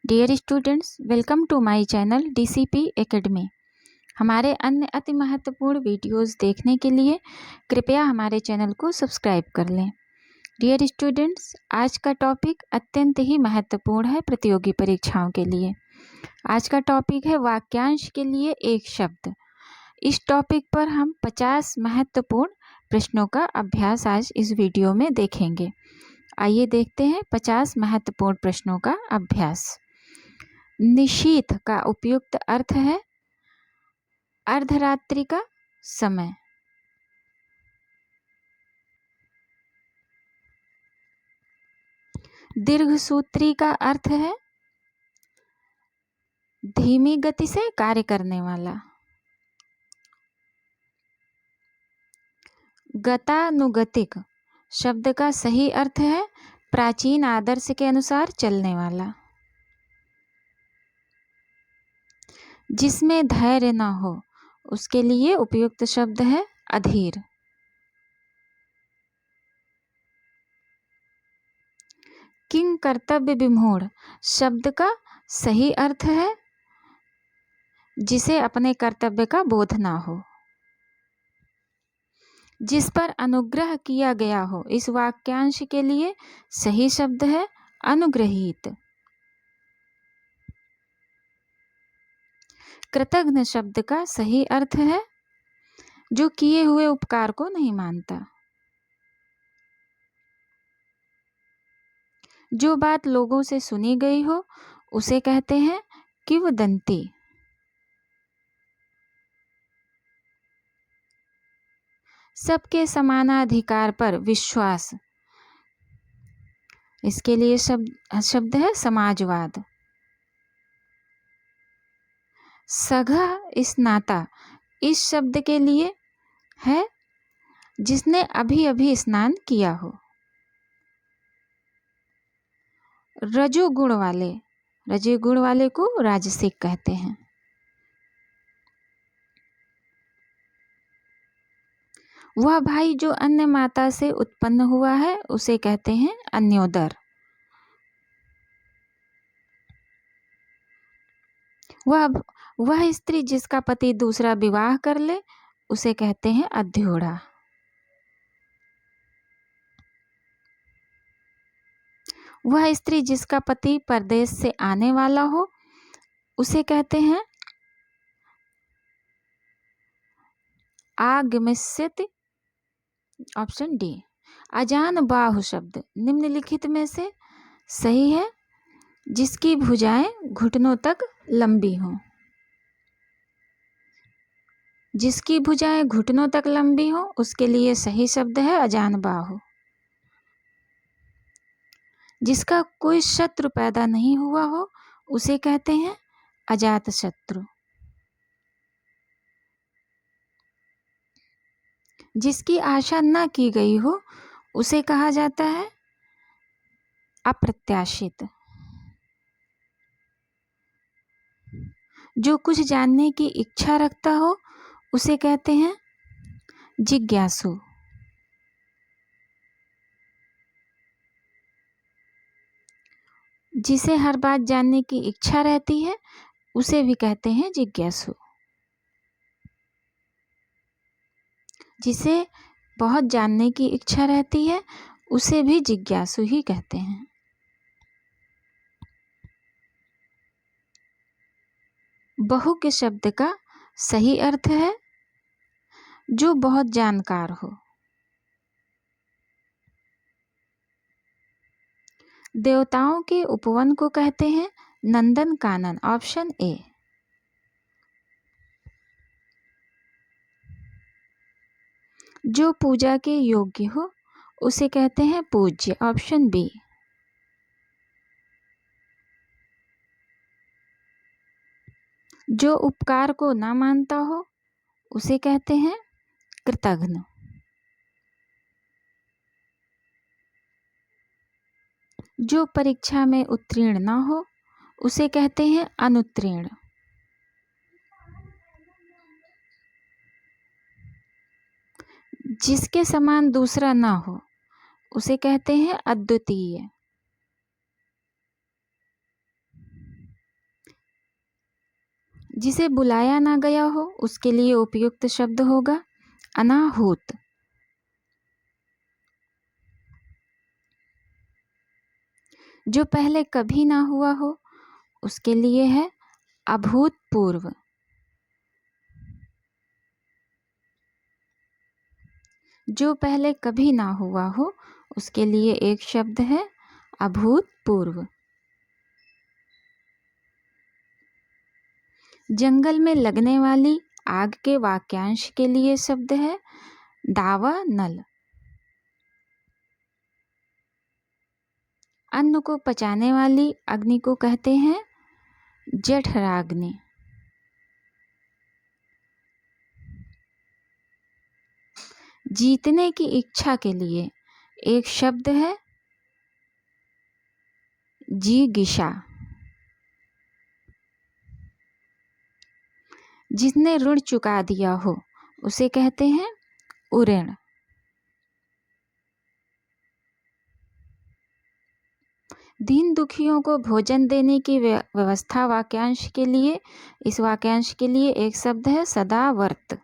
Dear students, welcome to my channel DCP academy. हमारे अन्य अति महत्वपूर्ण वीडियोस देखने के लिए कृपया हमारे चैनल को सब्सक्राइब कर लें। डियर स्टूडेंट्स, आज का टॉपिक अत्यंत ही महत्वपूर्ण है प्रतियोगी परीक्षाओं के लिए। आज का टॉपिक है वाक्यांश के लिए एक शब्द। इस टॉपिक पर हम 50 महत्वपूर्ण प्रश्नों का अभ्यास आज इस वीडियो में देखेंगे। आइए देखते हैं 50 महत्वपूर्ण प्रश्नों का अभ्यास। निशीथ का उपयुक्त अर्थ है अर्धरात्रि का समय। दीर्घसूत्री का अर्थ है धीमी गति से कार्य करने वाला। गतानुगतिक शब्द का सही अर्थ है प्राचीन आदर्श के अनुसार चलने वाला। जिसमें धैर्य न हो उसके लिए उपयुक्त शब्द है अधीर। किंग कर्तव्य विमूढ़ शब्द का सही अर्थ है जिसे अपने कर्तव्य का बोध ना हो। जिस पर अनुग्रह किया गया हो, इस वाक्यांश के लिए सही शब्द है अनुग्रहीत। कृतघ्न शब्द का सही अर्थ है जो किए हुए उपकार को नहीं मानता। जो बात लोगों से सुनी गई हो उसे कहते हैं किंवदंती। सबके समानाधिकार पर विश्वास, इसके लिए शब्द है समाजवाद। सघा स्नाता इस शब्द के लिए है जिसने अभी अभी स्नान किया हो। रजोगुण वाले को राजसिक कहते हैं। वह भाई जो अन्य माता से उत्पन्न हुआ है उसे कहते हैं अन्योदर। वह स्त्री जिसका पति दूसरा विवाह कर ले उसे कहते हैं अध्योढ़ा। वह स्त्री जिसका पति परदेश से आने वाला हो उसे कहते हैं आगमिष्यति। Option D. अजान बाहु शब्द निम्नलिखित में से सही है जिसकी भुजाएं घुटनों तक लंबी हों। जिसकी भुजाएं घुटनों तक लंबी हों उसके लिए सही शब्द है अजान बाहु। जिसका कोई शत्रु पैदा नहीं हुआ हो उसे कहते हैं अजात शत्रु। जिसकी आशा न की गई हो उसे कहा जाता है अप्रत्याशित। जो कुछ जानने की इच्छा रखता हो उसे कहते हैं जिज्ञासु। जिसे हर बात जानने की इच्छा रहती है उसे भी कहते हैं जिज्ञासु। जिसे बहुत जानने की इच्छा रहती है उसे भी जिज्ञासु ही कहते हैं। बहु के शब्द का सही अर्थ है जो बहुत जानकार हो। देवताओं के उपवन को कहते हैं नंदन कानन। Option A. जो पूजा के योग्य हो उसे कहते हैं पूज्य। Option B. जो उपकार को ना मानता हो उसे कहते हैं कृतघ्न। जो परीक्षा में उत्तीर्ण ना हो उसे कहते हैं अनुत्तीर्ण। जिसके समान दूसरा ना हो उसे कहते हैं अद्वितीय। जिसे बुलाया ना गया हो उसके लिए उपयुक्त शब्द होगा अनाहूत। जो पहले कभी ना हुआ हो उसके लिए है अभूतपूर्व। जो पहले कभी ना हुआ हो उसके लिए एक शब्द है अभूतपूर्व। जंगल में लगने वाली आग के वाक्यांश के लिए शब्द है दावानल। अन्न को पचाने वाली अग्नि को कहते हैं जठराग्नि। जीतने की इच्छा के लिए एक शब्द है जिगीषा। जिसने ऋण चुका दिया हो उसे कहते हैं उऋण। दीन दुखियों को भोजन देने की व्यवस्था वाक्यांश के लिए, इस वाक्यांश के लिए एक शब्द है सदावर्त।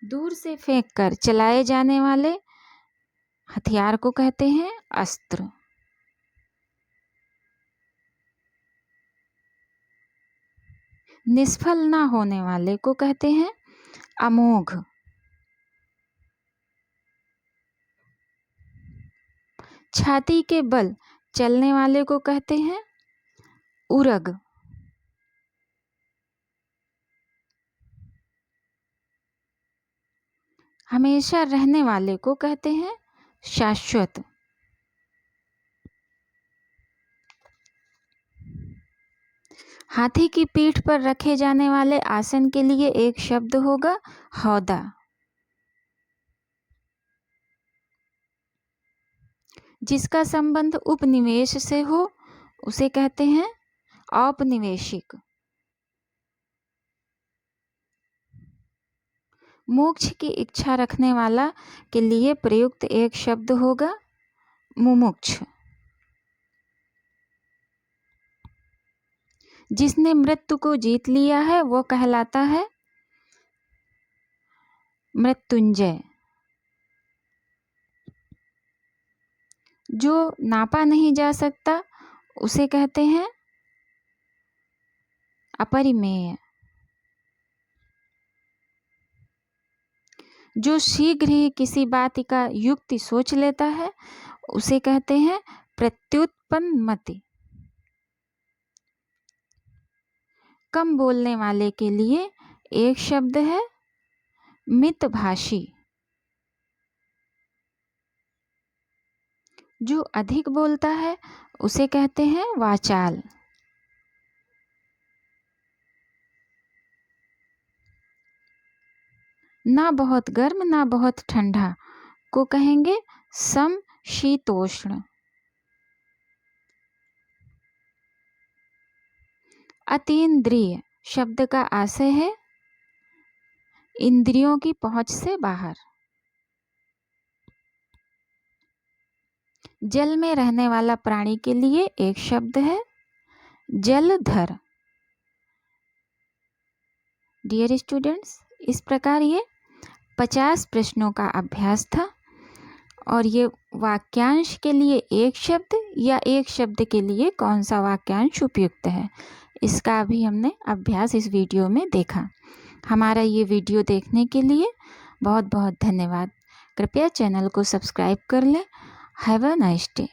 दूर से फेंककर चलाए जाने वाले हथियार को कहते हैं अस्त्र। निष्फल ना होने वाले को कहते हैं अमोघ। छाती के बल चलने वाले को कहते हैं उरग। हमेशा रहने वाले को कहते हैं शाश्वत। हाथी की पीठ पर रखे जाने वाले आसन के लिए एक शब्द होगा हौदा। जिसका संबंध उपनिवेश से हो उसे कहते हैं औपनिवेशिक। मोक्ष की इच्छा रखने वाला के लिए प्रयुक्त एक शब्द होगा मुमुक्ष। जिसने मृत्यु को जीत लिया है वो कहलाता है मृत्युंजय। जो नापा नहीं जा सकता उसे कहते हैं अपरिमेय। जो शीघ्र ही किसी बात का युक्ति सोच लेता है उसे कहते हैं प्रत्युत्पन्नमति। कम बोलने वाले के लिए एक शब्द है मितभाषी। जो अधिक बोलता है उसे कहते हैं वाचाल। ना बहुत गर्म ना बहुत ठंडा को कहेंगे समशीतोष्ण। अतीन्द्रिय शब्द का आशय है इंद्रियों की पहुंच से बाहर। जल में रहने वाला प्राणी के लिए एक शब्द है जलधर। डियर स्टूडेंट्स, इस प्रकार ये 50 प्रश्नों का अभ्यास था और ये वाक्यांश के लिए एक शब्द या एक शब्द के लिए कौन सा वाक्यांश उपयुक्त है इसका भी हमने अभ्यास इस वीडियो में देखा। हमारा ये वीडियो देखने के लिए बहुत बहुत धन्यवाद। कृपया चैनल को सब्सक्राइब कर लें। Have a nice day.